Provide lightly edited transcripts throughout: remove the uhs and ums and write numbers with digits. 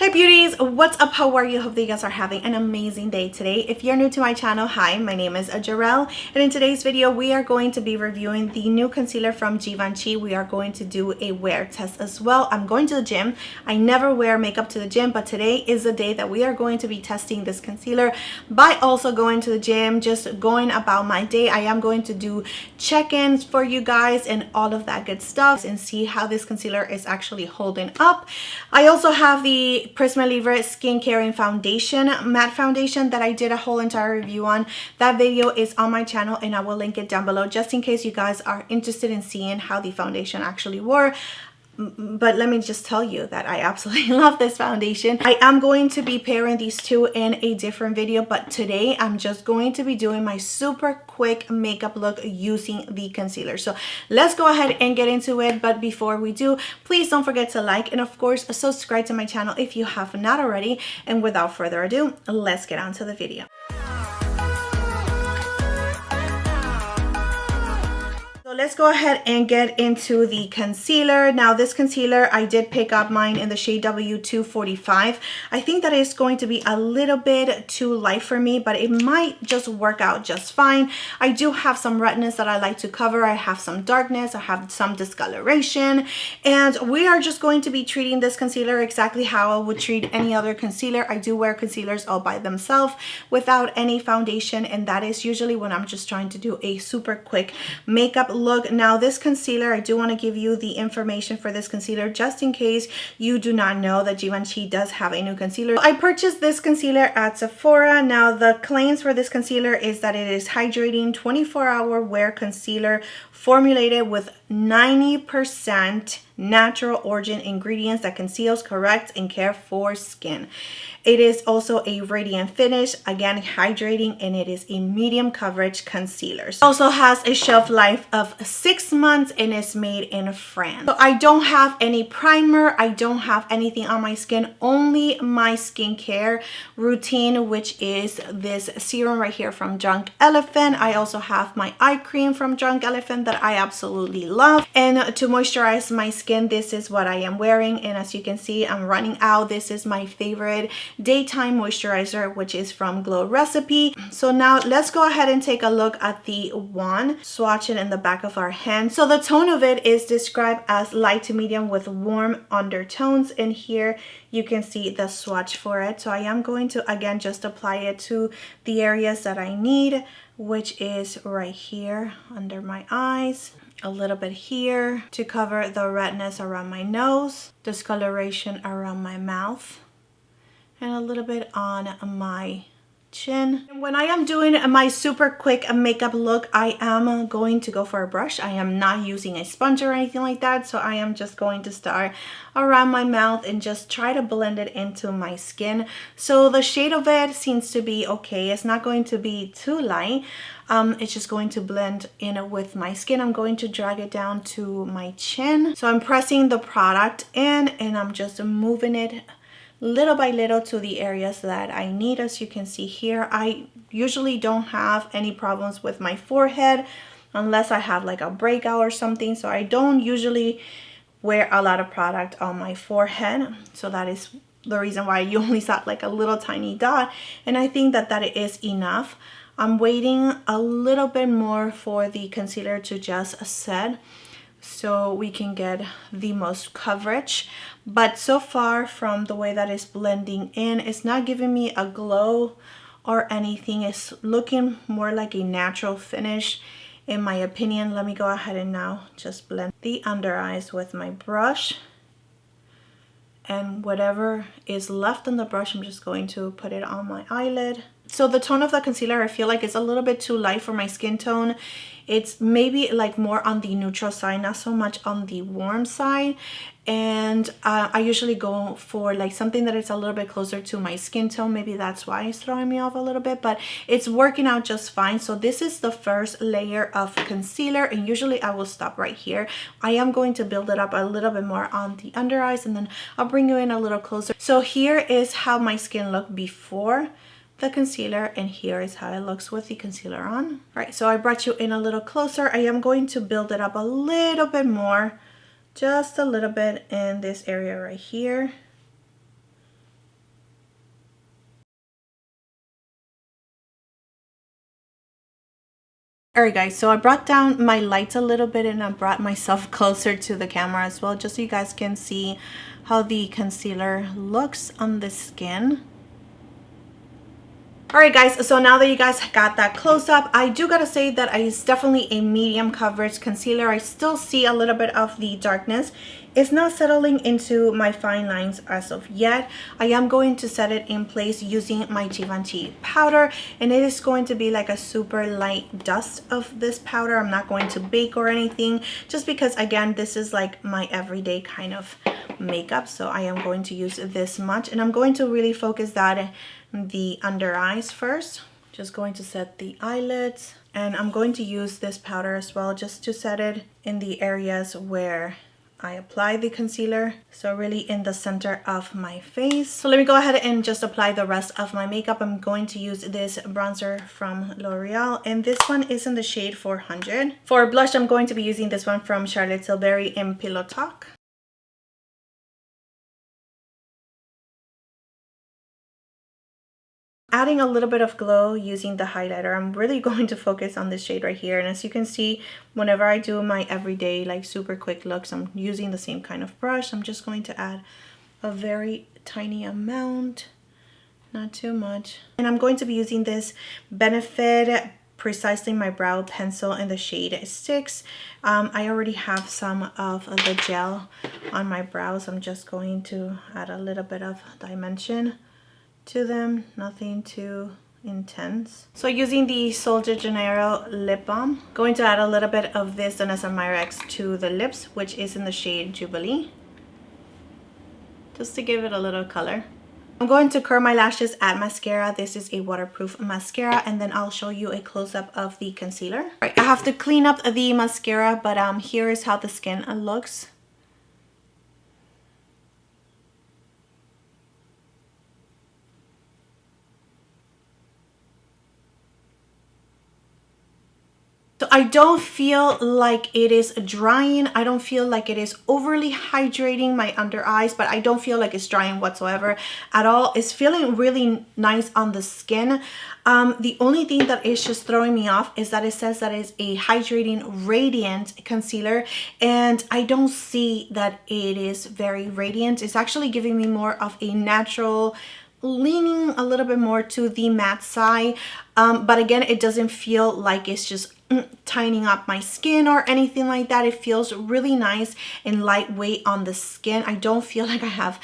Hey beauties, what's up? How are you? Hope that you guys are having an amazing day today. If you're new to my channel, hi, my name is Jarrell, and in today's video we are going to be reviewing the new concealer from Givenchy. We are going to do a wear test as well. I'm going to the gym. I never wear makeup to the gym, but today is the day that we are going to be testing this concealer by also going to the gym, just going about my day. I am going to do check-ins for you guys and all of that good stuff and see how this concealer is actually holding up. I also have the Prisme Libre skincare and foundation, matte foundation, that I did a whole entire review on. That video is on my channel and I will link it down below just in case you guys are interested in seeing how the foundation actually wore. But let me just tell you that I absolutely love this foundation. I am going to be pairing these two in a different video, but today I'm just going to be doing my super quick makeup look using the concealer. So let's go ahead and get into it. But before we do, please don't forget to like and of course subscribe to my channel if you have not already. And without further ado, let's get on to the video. So let's go ahead and get into the concealer. Now this concealer, I did pick up mine in the shade W245. I think that is going to be a little bit too light for me, but it might just work out just fine. I do have some redness that I like to cover. I have some darkness, I have some discoloration, and we are just going to be treating this concealer exactly how I would treat any other concealer. I do wear concealers all by themselves without any foundation, and that is usually when I'm just trying to do a super quick makeup look. Now this concealer, I do want to give you the information for this concealer just in case you do not know that Givenchy does have a new concealer. I purchased this concealer at Sephora. Now the claims for this concealer is that it is hydrating 24-hour wear concealer formulated with 90% natural origin ingredients that conceals, corrects, and care for skin. It is also a radiant finish, again hydrating, and it is a medium coverage concealer. It also has a shelf life of 6 months and is made in France. So I don't have any primer, I don't have anything on my skin, only my skincare routine, which is this serum right here from Drunk Elephant. I also have my eye cream from Drunk Elephant that I absolutely love, and to moisturize my skin, this is what I am wearing. And as you can see, I'm running out. This is my favorite daytime moisturizer, which is from Glow Recipe. So now let's go ahead and take a look at the wand, swatch it in the back of our hand. So the tone of it is described as light to medium with warm undertones, and here you can see the swatch for it. So I am going to again just apply it to the areas that I need, which is right here under my eyes, a little bit here to cover the redness around my nose, discoloration around my mouth, and a little bit on my chin. When I am doing my super quick makeup look, I am going to go for a brush. I am not using a sponge or anything like that, so I am just going to start around my mouth and just try to blend it into my skin. So the shade of it seems to be okay. It's not going to be too light. It's just going to blend in with my skin. I'm going to drag it down to my chin. So I'm pressing the product in and I'm just moving it little by little to the areas that I need. As you can see here, I usually don't have any problems with my forehead unless I have like a breakout or something. So I don't usually wear a lot of product on my forehead. So that is the reason why you only saw like a little tiny dot. And I think that that is enough. I'm waiting a little bit more for the concealer to just set so we can get the most coverage. But so far from the way that it's blending in, it's not giving me a glow or anything. It's looking more like a natural finish in my opinion. Let me go ahead and now just blend the under eyes with my brush, and whatever is left on the brush, I'm just going to put it on my eyelid. So the tone of the concealer, I feel like it's a little bit too light for my skin tone. It's maybe like more on the neutral side, not so much on the warm side. And I usually go for like something that is a little bit closer to my skin tone. Maybe that's why it's throwing me off a little bit, but it's working out just fine. So this is the first layer of concealer, and usually I will stop right here. I am going to build it up a little bit more on the under eyes, and then I'll bring you in a little closer. So here is how my skin looked before the concealer, and here is how it looks with the concealer on. All right, so I brought you in a little closer. I am going to build it up a little bit more, just a little bit in this area right here. Alright guys, so I brought down my lights a little bit and I brought myself closer to the camera as well, just so you guys can see how the concealer looks on the skin. Alright guys, so now that you guys got that close up, I do gotta say that it's definitely a medium coverage concealer. I still see a little bit of the darkness. It's not settling into my fine lines as of yet. I am going to set it in place using my Givenchy powder, and it is going to be like a super light dust of this powder. I'm not going to bake or anything, just because again, this is like my everyday kind of makeup. So I am going to use this much, and I'm going to really focus that the under eyes first. Just going to set the eyelids, and I'm going to use this powder as well just to set it in the areas where I apply the concealer, so really in the center of my face. So let me go ahead and just apply the rest of my makeup. I'm going to use this bronzer from L'Oreal, and this one is in the shade 400. For blush, I'm going to be using this one from Charlotte Tilbury in Pillow Talk. Adding a little bit of glow using the highlighter. I'm really going to focus on this shade right here, and as you can see, whenever I do my everyday like super quick looks, I'm using the same kind of brush. I'm just going to add a very tiny amount, not too much, and I'm going to be using this Benefit Precisely My Brow pencil in the shade 6. I already have some of the gel on my brows. I'm just going to add a little bit of dimension to them, nothing too intense. So using the Sol de Janeiro lip balm, going to add a little bit of this Danessa Myrex to the lips, which is in the shade Jubilee, just to give it a little color. I'm going to curl my lashes at mascara. This is a waterproof mascara, and then I'll show you a close-up of the concealer. All right, I have to clean up the mascara, but here is how the skin looks. So I don't feel like it is drying. I don't feel like it is overly hydrating my under eyes, but I don't feel like it's drying whatsoever at all. It's feeling really nice on the skin. The only thing that is just throwing me off is that it says that it's a hydrating radiant concealer, and I don't see that it is very radiant. It's actually giving me more of a natural, leaning a little bit more to the matte side, but again, it doesn't feel like it's just tightening up my skin or anything like that. It feels really nice and lightweight on the skin. I don't feel like I have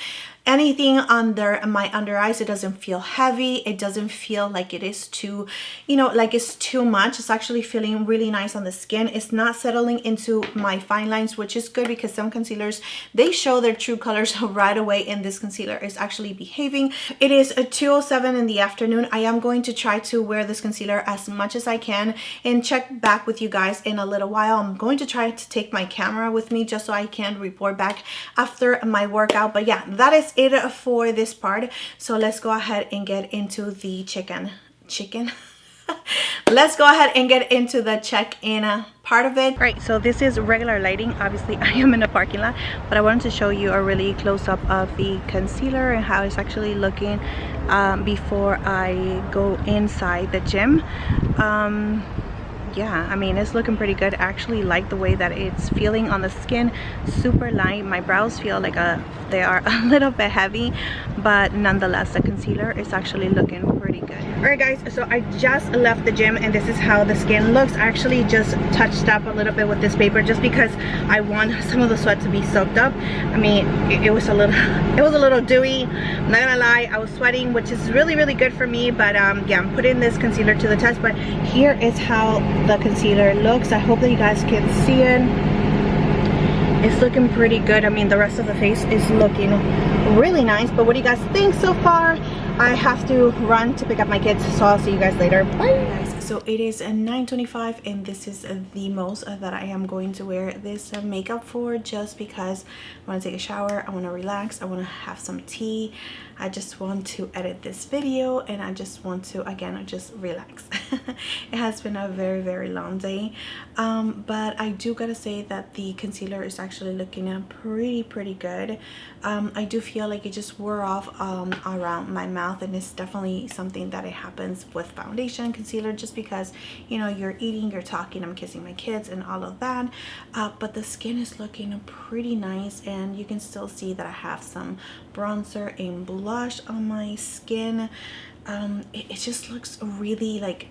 anything under my under eyes. It doesn't feel heavy. It doesn't feel like it is too, you know, like it's too much. It's actually feeling really nice on the skin. It's not settling into my fine lines, which is good because some concealers, they show their true colors right away, and this concealer is actually behaving. It is 2:07 in the afternoon. I am going to try to wear this concealer as much as I can and check back with you guys in a little while. I'm going to try to take my camera with me just so I can report back after my workout. But yeah, that is it for this part. So let's go ahead and get into the chicken. Let's go ahead and get into the check-in part of it. Right, so this is regular lighting. Obviously I am in a parking lot, but I wanted to show you a really close-up of the concealer and how it's actually looking before I go inside the gym. Yeah, I mean, it's looking pretty good. I actually like the way that it's feeling on the skin. Super light. My brows feel like they are a little bit heavy, but nonetheless the concealer is actually looking pretty good. All right guys, so I just left the gym and this is how the skin looks. I actually just touched up a little bit with this paper just because I want some of the sweat to be soaked up. I mean, it was a little dewy. I'm not gonna lie, I was sweating, which is really good for me, but yeah, I'm putting this concealer to the test. But here is how the concealer looks. I hope that you guys can see it. It's looking pretty good. I mean, the rest of the face is looking really nice, but what do you guys think so far? I have to run to pick up my kids, so I'll see you guys later. Bye guys. So it is 9:25 and this is the most that I am going to wear this makeup for, just because I want to take a shower, I want to relax, I want to have some tea. I just want to edit this video and I just want to, again, just relax. It has been a very long day, but I do gotta say that the concealer is actually looking pretty good. I do feel like it just wore off around my mouth, and it's definitely something that it happens with foundation concealer, just because, you know, you're eating, you're talking, I'm kissing my kids and all of that, but the skin is looking pretty nice, and you can still see that I have some bronzer and blush on my skin. It just looks really like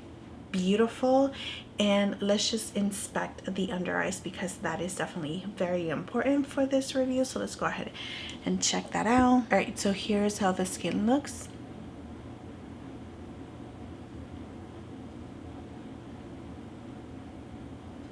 beautiful. And let's just inspect the under eyes, because that is definitely very important for this review. So let's go ahead and check that out. All right, so here's how the skin looks.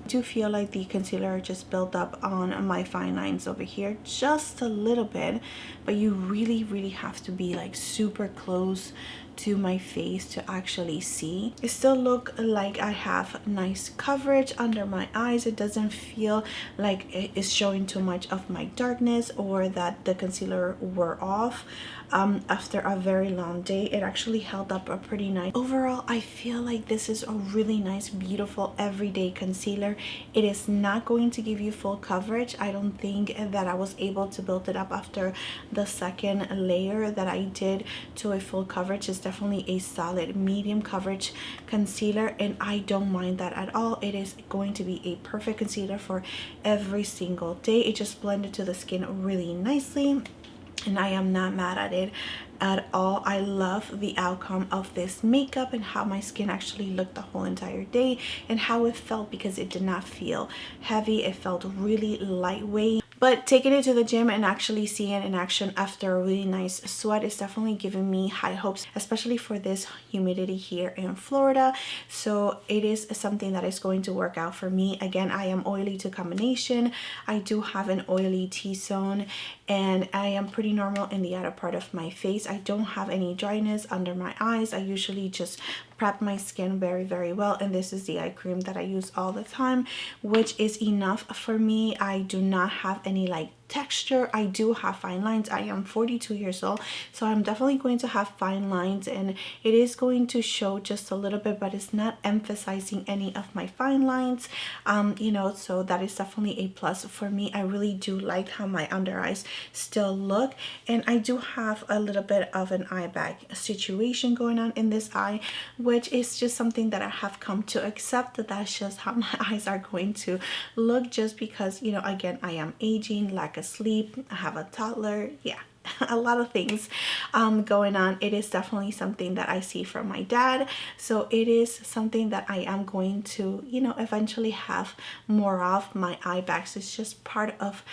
I do feel like the concealer just built up on my fine lines over here just a little bit, but you really have to be like super close to my face to actually see. It still look like I have nice coverage under my eyes. It doesn't feel like it is showing too much of my darkness or that the concealer wore off. After a very long day, it actually held up a pretty nice. Overall, I feel like this is a really nice, beautiful everyday concealer. It is not going to give you full coverage. I don't think that I was able to build it up after the second layer that I did to a full coverage. It's definitely a solid medium coverage concealer, and I don't mind that at all. It is going to be a perfect concealer for every single day. It just blended to the skin really nicely, and I am not mad at it at all. I love the outcome of this makeup and how my skin actually looked the whole entire day, and how it felt, because it did not feel heavy. It felt really lightweight. But taking it to the gym and actually seeing it in action after a really nice sweat is definitely giving me high hopes, especially for this humidity here in Florida. So it is something that is going to work out for me. Again, I am oily to combination. I do have an oily T-zone, and I am pretty normal in the outer part of my face. I don't have any dryness under my eyes. I usually just prep my skin very well, and this is the eye cream that I use all the time, which is enough for me. I do not have any like texture. I do have fine lines. I am 42 years old, so I'm definitely going to have fine lines, and it is going to show just a little bit, but it's not emphasizing any of my fine lines, you know, so that is definitely a plus for me. I really do like how my under eyes still look, and I do have a little bit of an eye bag situation going on in this eye, which is just something that I have come to accept, that that's just how my eyes are going to look, just because, you know, again, I am aging, lack of sleep, I have a toddler, yeah, a lot of things going on. It is definitely something that I see from my dad, so it is something that I am going to, you know, eventually have more of. My eye bags is just part of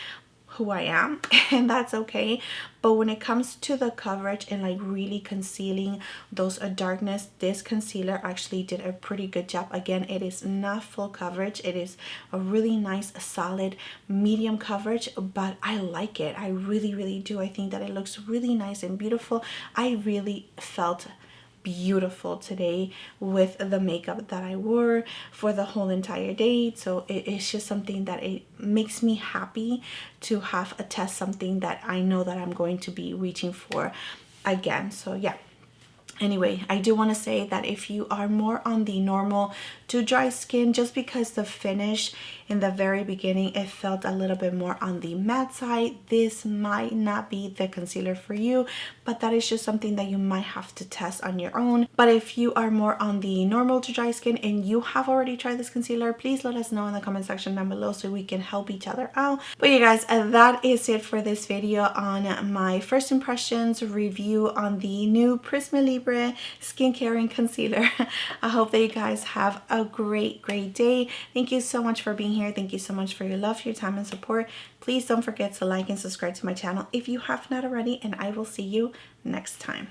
who I am, and that's okay. But when it comes to the coverage and like really concealing those darkness, this concealer actually did a pretty good job. Again, it is not full coverage. It is a really nice solid medium coverage, but I like it. I really do. I think that it looks really nice and beautiful. I really felt beautiful today with the makeup that I wore for the whole entire day. So it's just something that it makes me happy to have a test, something that I know that I'm going to be reaching for again. So yeah, anyway, I do want to say that if you are more on the normal to dry skin, just because the finish in the very beginning, it felt a little bit more on the matte side, this might not be the concealer for you, but that is just something that you might have to test on your own. But if you are more on the normal to dry skin and you have already tried this concealer, please let us know in the comment section down below so we can help each other out. But you guys, that is it for this video on my first impressions review on the new Prisme Libre skincare and concealer. I hope that you guys have a great day. Thank you so much for being here. Thank you so much for your love, your time, and support. Please don't forget to like and subscribe to my channel if you have not already, and I will see you next time.